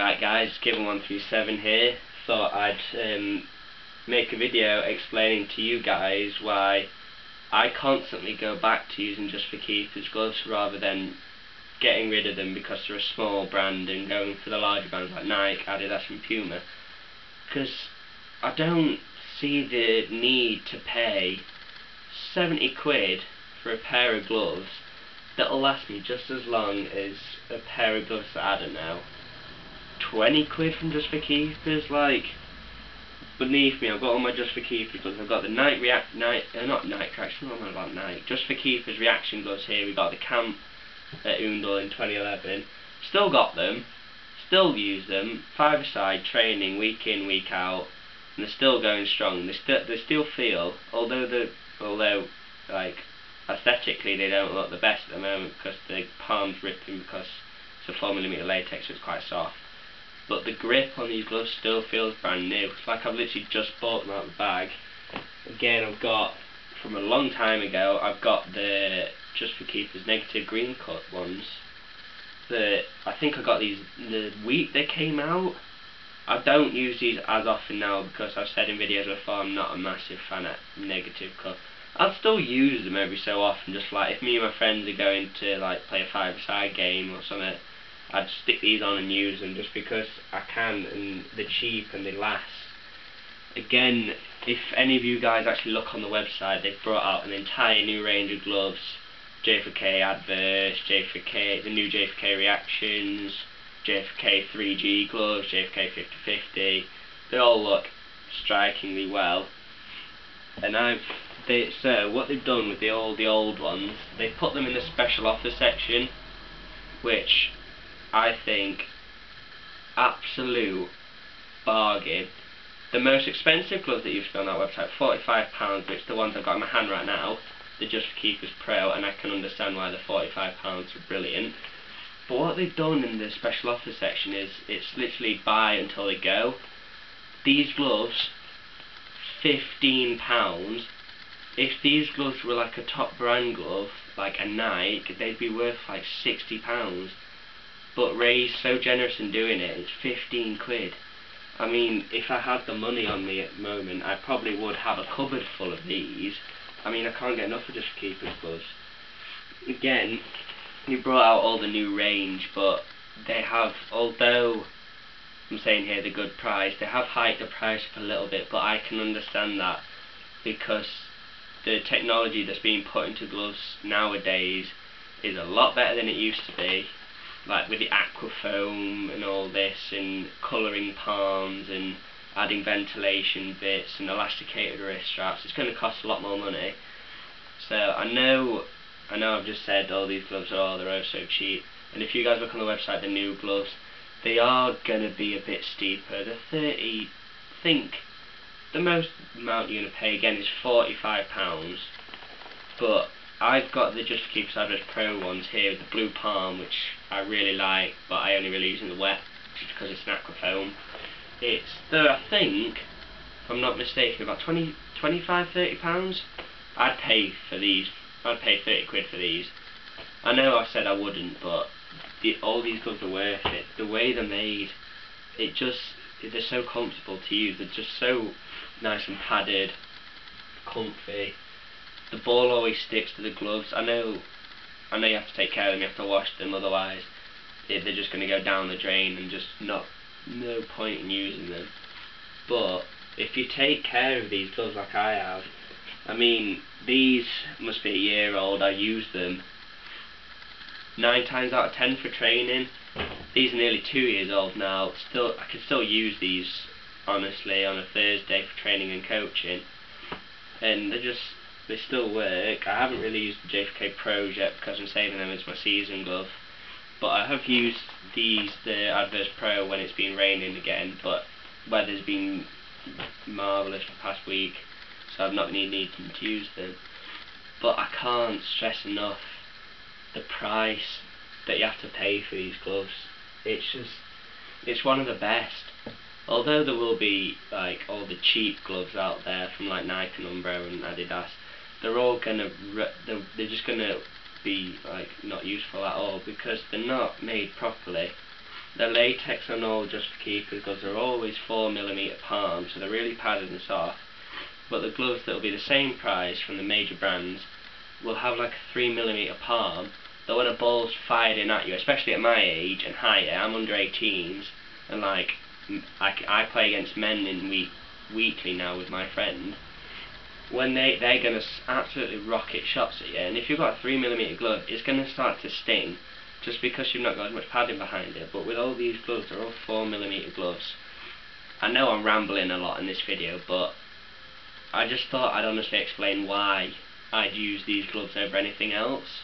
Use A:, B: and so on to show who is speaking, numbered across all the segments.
A: Right guys, Given137 here. Thought I'd make a video explaining to you guys why I constantly go back to using Just4Keepers gloves rather than getting rid of them because they're a small brand and going for the larger brands like Nike, Adidas and Puma. Because I don't see the need to pay 70 quid for a pair of gloves that'll last me just as long as a pair of gloves that, I don't know, 20 quid from Just4Keepers. Like, beneath me I've got all my Just4Keepers gloves. I've got the Just4Keepers reaction gloves here. We got the camp at Oundle in 2011. Still got them, still use them, 5-a-side training week in, week out, and they're still going strong. They still feel, although like aesthetically they don't look the best at the moment because the palm's ripping because it's a 4mm latex, so it's quite soft. But the grip on these gloves still feels brand new. It's like I've literally just bought them out of the bag. Again, I've got, from a long time ago, I've got the Just4Keepers negative green cut ones. I think I got these the week they came out. I don't use these as often now because I've said in videos before I'm not a massive fan of negative cut. I'll still use them every so often, just like if me and my friends are going to like play a 5-a-side game or something, I'd stick these on and use them just because I can, and they're cheap and they last. Again, if any of you guys actually look on the website, they've brought out an entire new range of gloves. J4K Adverse, the new J4K Reactions, J4K 3G gloves, J4K 50/50. They all look strikingly well. And so what they've done with the old ones, they've put them in the special offer section, which I think absolute bargain. The most expensive gloves that you've seen on that website, £45, which the ones I've got in my hand right now, the Just4Keepers Pro, and I can understand why the £45 are brilliant. But what they've done in the special offer section is it's literally buy until they go. These gloves, £15. If these gloves were like a top brand glove, like a Nike, they'd be worth like £60. But Ray's so generous in doing it, it's 15 quid. I mean, if I had the money on me at the moment, I probably would have a cupboard full of these. I mean, I can't get enough of Just4Keepers gloves. Again, you brought out all the new range, but they have, although I'm saying here the good price, they have hiked the price up a little bit, but I can understand that because the technology that's being put into gloves nowadays is a lot better than it used to be. Like with the aquafoam and all this, and colouring palms and adding ventilation bits and elasticated wrist straps, it's going to cost a lot more money. So I know I've just said all these gloves they're oh so cheap, and if you guys look on the website, the new gloves, they are going to be a bit steeper. The 30, I think the most amount you're going to pay again is £45, but I've got the Just4Keepers Adverse Pro ones here with the blue palm, which I really like, but I only really use in the wet just because it's an aquafoam. They're, I think, if I'm not mistaken, about £25–30. I'd pay for these. I'd pay 30 quid for these. I know I said I wouldn't, but all these gloves are worth it. The way they're made, they're so comfortable to use. They're just so nice and padded, comfy. The ball always sticks to the gloves. I know you have to take care of them, you have to wash them, otherwise they're just going to go down the drain and just no point in using them. But if you take care of these gloves like I have, I mean, these must be a year old. I use them 9 times out of 10 for training. These are nearly 2 years old now. I can still use these honestly on a Thursday for training and coaching, and they still work. I haven't really used the J4K Pros yet because I'm saving them as my season glove, but I have used the Adverse Pro when it's been raining again, but weather's been marvellous for the past week, so I've not really needed to use them. But I can't stress enough the price that you have to pay for these gloves. It's one of the best. Although there will be like all the cheap gloves out there from like Nike and Umbro and Adidas, they're just gonna be like not useful at all because they're not made properly. The latex on all Just for Keepers gloves are always 4mm palm, so they're really padded and soft. But the gloves that will be the same price from the major brands will have like a 3mm palm, that when a ball's fired in at you, especially at my age and higher, I'm under 18s, and like I play against men in weekly now with my friend, when they're going to absolutely rocket shots at you, and if you've got a 3mm glove, it's going to start to sting, just because you've not got as much padding behind it. But with all these gloves, they're all 4mm gloves. I know I'm rambling a lot in this video, but I just thought I'd honestly explain why I'd use these gloves over anything else.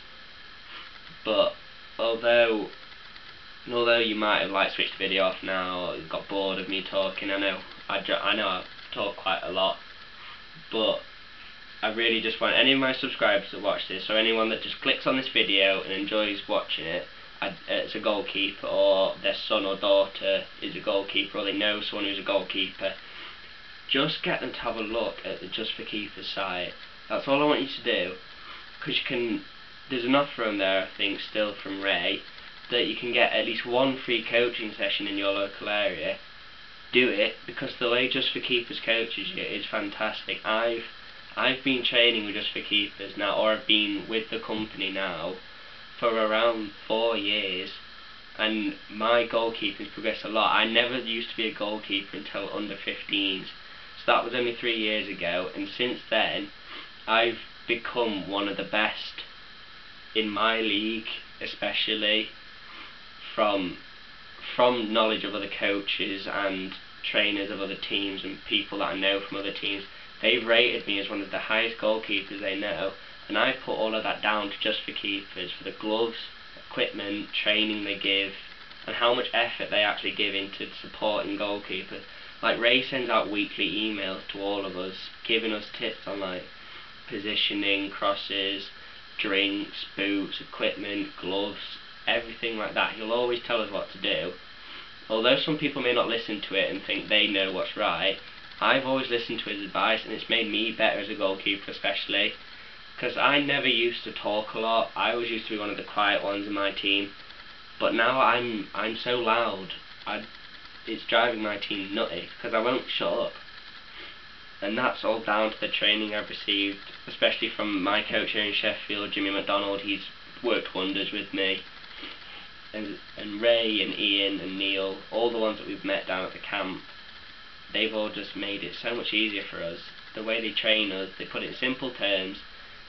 A: But although you might have like switched the video off now, or got bored of me talking, I know I talk quite a lot, but I really just want any of my subscribers to watch this, or anyone that just clicks on this video and enjoys watching it as a goalkeeper, or their son or daughter is a goalkeeper, or they know someone who's a goalkeeper, just get them to have a look at the Just for Keepers site. That's all I want you to do, because there's an offer on there, I think, still from Ray, that you can get at least one free coaching session in your local area. Do it, because the way Just for Keepers coaches you is fantastic. I've been training with Just for Keepers now, or I've been with the company now for around 4 years, and my goalkeeping's progressed a lot. I never used to be a goalkeeper until under 15s, so that was only 3 years ago, and since then I've become one of the best in my league, especially from knowledge of other coaches and trainers of other teams and people that I know from other teams. They've rated me as one of the highest goalkeepers they know, and I put all of that down to Just for Keepers, for the gloves, equipment, training they give, and how much effort they actually give into supporting goalkeepers. Like, Ray sends out weekly emails to all of us, giving us tips on like positioning, crosses, drinks, boots, equipment, gloves, everything like that. He'll always tell us what to do. Although some people may not listen to it and think they know what's right, I've always listened to his advice, and it's made me better as a goalkeeper, especially because I never used to talk a lot. I always used to be one of the quiet ones in my team, but now I'm so loud. It's driving my team nutty because I won't shut up, and that's all down to the training I've received, especially from my coach here in Sheffield, Jimmy McDonald. He's worked wonders with me, and Ray and Ian and Neil, all the ones that we've met down at the camp. They've all just made it so much easier for us. The way they train us, they put it in simple terms,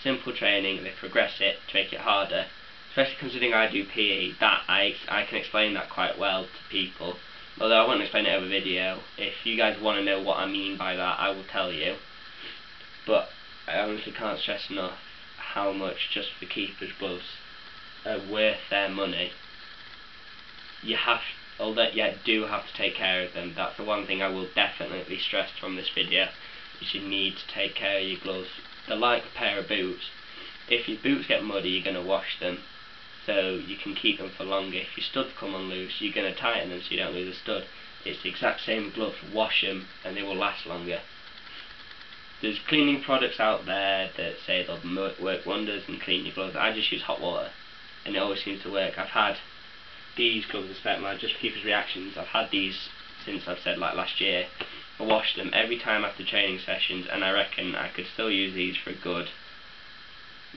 A: simple training, and they progress it to make it harder. Especially considering I do PE, that I can explain that quite well to people. Although I won't explain it over video. If you guys want to know what I mean by that, I will tell you. But I honestly can't stress enough how much Just for Keepers gloves are worth their money. Although you do have to take care of them. That's the one thing I will definitely stress from this video, is you need to take care of your gloves. They're like a pair of boots. If your boots get muddy, you're going to wash them, so you can keep them for longer. If your studs come unloose, you're going to tighten them so you don't lose a stud. It's the exact same with gloves. Wash them and they will last longer. There's cleaning products out there that say they'll work wonders and clean your gloves. I just use hot water and it always seems to work. I've had these gloves, especially my Just for Keepers reactions, I've had these since, I've said, like last year. I wash them every time after training sessions, and I reckon I could still use these for good.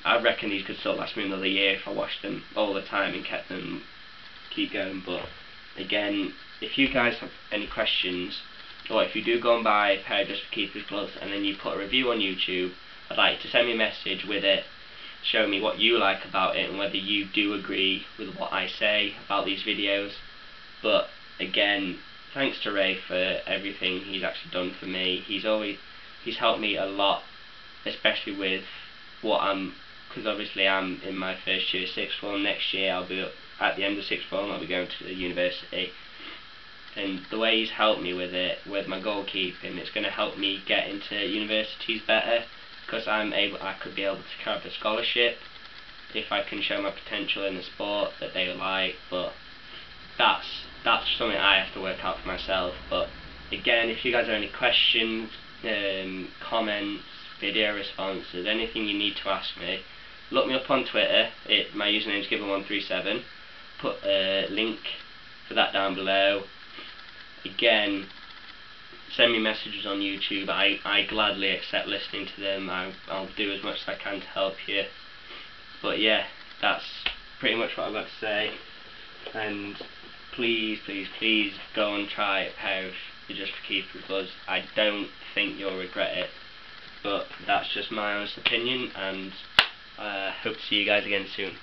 A: I reckon these could still last me another year if I washed them all the time and keep going. But again, if you guys have any questions, or if you do go and buy a pair of Just for Keepers gloves and then you put a review on YouTube, I'd like you to send me a message with it, show me what you like about it and whether you do agree with what I say about these videos. But again, thanks to Ray for everything he's actually done for me. He's helped me a lot, especially with because obviously I'm in my first year of sixth form. Next year I'll be at the end of sixth form, I'll be going to the university, and the way he's helped me with it, with my goalkeeping, it's going to help me get into universities better, because I could be able to grab a scholarship if I can show my potential in the sport that they like. But that's something I have to work out for myself. But again, if you guys have any questions, comments, video responses, anything you need to ask me, look me up on Twitter. My username is given137. Put a link for that down below. Again, send me messages on YouTube. I gladly accept listening to them. I'll do as much as I can to help you. But yeah, that's pretty much what I've got to say. And please, please, please go and try a pair of the Just4Keepers gloves. I don't think you'll regret it. But that's just my honest opinion, and hope to see you guys again soon.